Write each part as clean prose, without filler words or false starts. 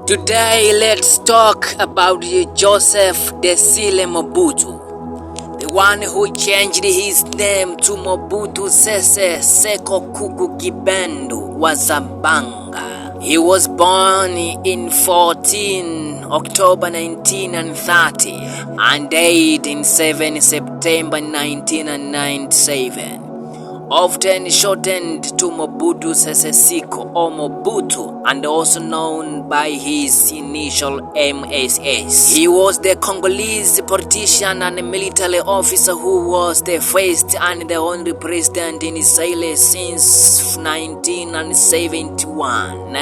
Today, let's talk about Joseph Desile Mobutu, the one who changed his name to Mobutu Sese Seko Gibendu Wazambanga. He was born in 14 October 1930 and died in 7 September 1997. Often shortened to Mobutu Sese Seko or Mobutu, and also known by his initial MSS. He was the Congolese politician and military officer who was the first and the only president in Israel since 1971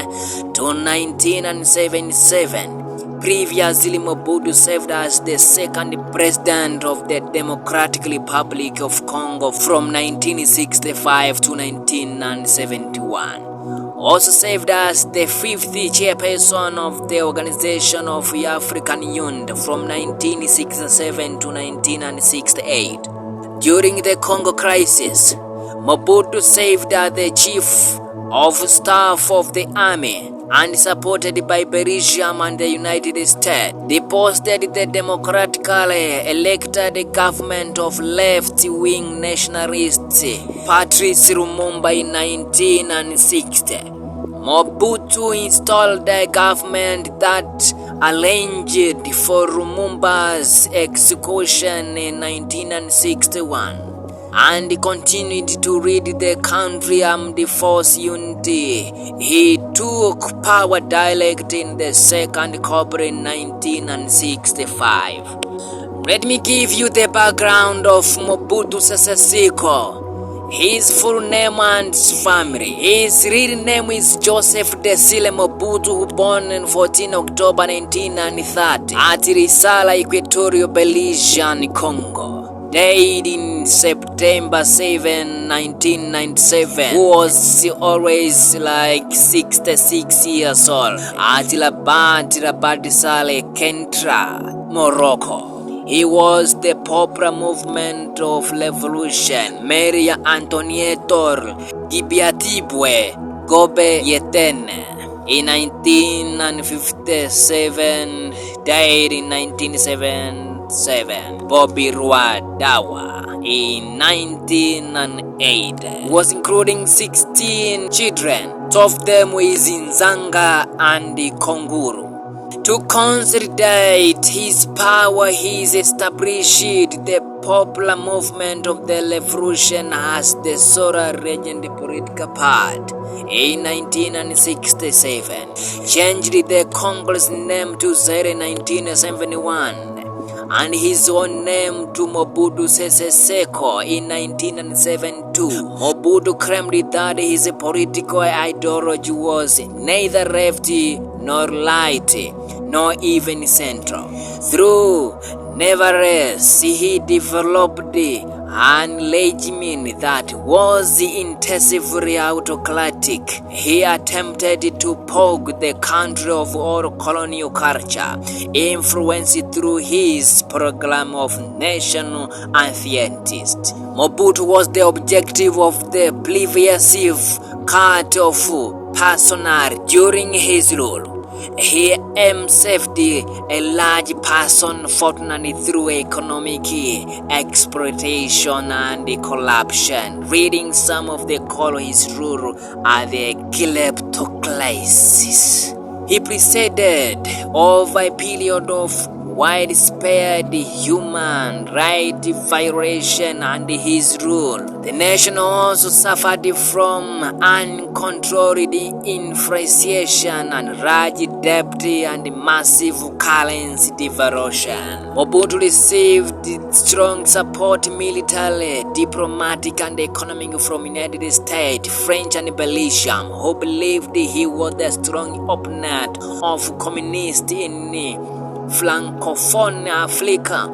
to 1977. Previously, Mobutu served as the second president of the Democratic Republic of Congo from 1965 to 1971. Also served as the fifth chairperson of the Organization of African Union from 1967 to 1968. During the Congo crisis, Mobutu served as the chief of staff of the army and supported by Belgium and the United States, deposed the democratically elected government of left-wing nationalist Patrice Lumumba in 1960. Mobutu installed a government that arranged for Lumumba's execution in 1961. And continued to lead the country armed force unity. He took power direct in the second coup in 1965. Let me give you the background of Mobutu Sese Seko, his full name and family. His real name is Joseph Desile Mobutu, who born on 14 October 1930 at Risala, Equatorial Belgian, Congo. Died in September 7, 1997, who was always like 66 years old, at Rabat Saleh, Kentra, Morocco. He was the popular movement of revolution, Maria Antonietta Gibiatibwe Gobe Yetene. In 1957, died in 1977. Bobby Rwadawa in 1908 was including 16 children, 2 of them with Nzanga and Konguru. To consolidate his power, he established the popular movement of the revolution as the Sora Regent political party. In 1967, changed the Congo's name to Zaire in 1971. And his own name to Mobutu Sese Seko in 1972. Mobutu claimed that his political ideology was neither left nor right, nor even central. Nevertheless, he developed an regime that was intensively autocratic. He attempted to purge the country of all colonial culture, influenced through his program of national anti-entist. Mobutu was the objective of the pervasive cult of personnel during his rule. He himself a large person fortunately through economic exploitation and corruption. Reading some of the call his rule are the kleptocracies. He presided over a period of widespread human rights violation under his rule. The nation also suffered from uncontrolled inflation and large debt and massive currency devaluation. Mobutu received strong support military, diplomatic and economic from United States, French and Belgium, who believed he was the strong opponent of communists in Francophone Africa.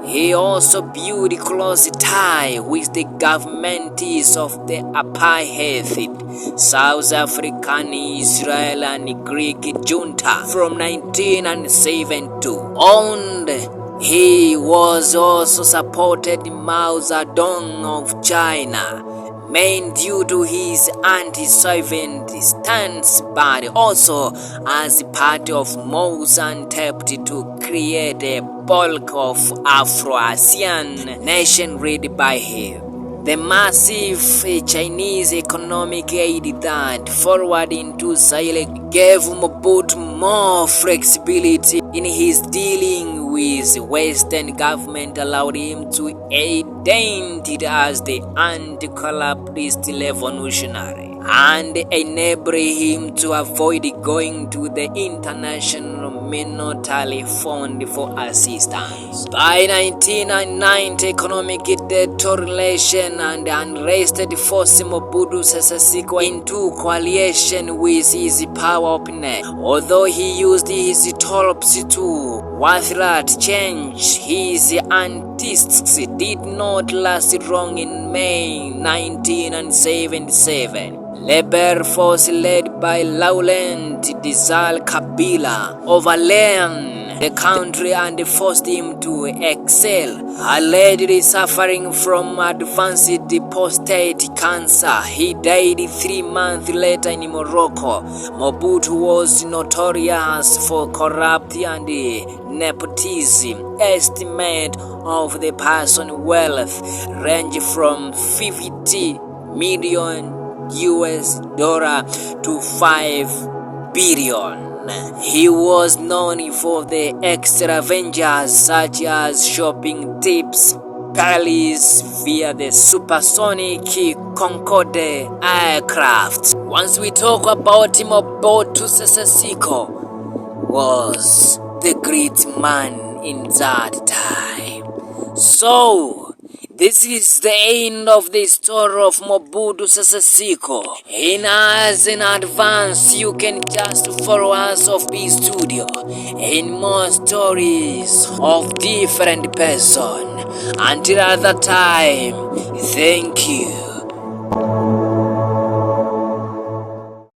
He also built close ties with the governments of the apartheid South African, Israel and Greek junta from 1972 on. He was also supported Mao Zedong of China, main due to his anti-sovereignty stance, but also as part of Mao's attempt to create a bulk of Afro-Asian nation led by him. The massive Chinese economic aid that followed into Zaire gave Mobutu more flexibility in his dealing with Western government, allowed him to identify as the anti-capitalist revolutionary, and enabled him to avoid going to the International Monetary Fund for assistance. By 1990, economic deterioration and unrest forced Mobutu Sese Seko into coalition with his power opponent. Although he used his tools to withhold change, his antics did not last long. In May 1977, Labor force led by Laurent Desire Kabila overran the country and forced him to exile. Allegedly suffering from advanced prostate cancer, he died 3 months later in Morocco. Mobutu was notorious for corruption and nepotism. Estimate of the person's wealth range from 50 million US dollar to 5 billion. He was known for the extravagance such as shopping trips Paris via the supersonic Concorde aircraft. Once we talk about Mobutu Sese Seko was the great man in that time. So this is the end of the story of Mobutu Sese Seko. In advance, you can just follow us of this studio in more stories of different person. Until other time, thank you.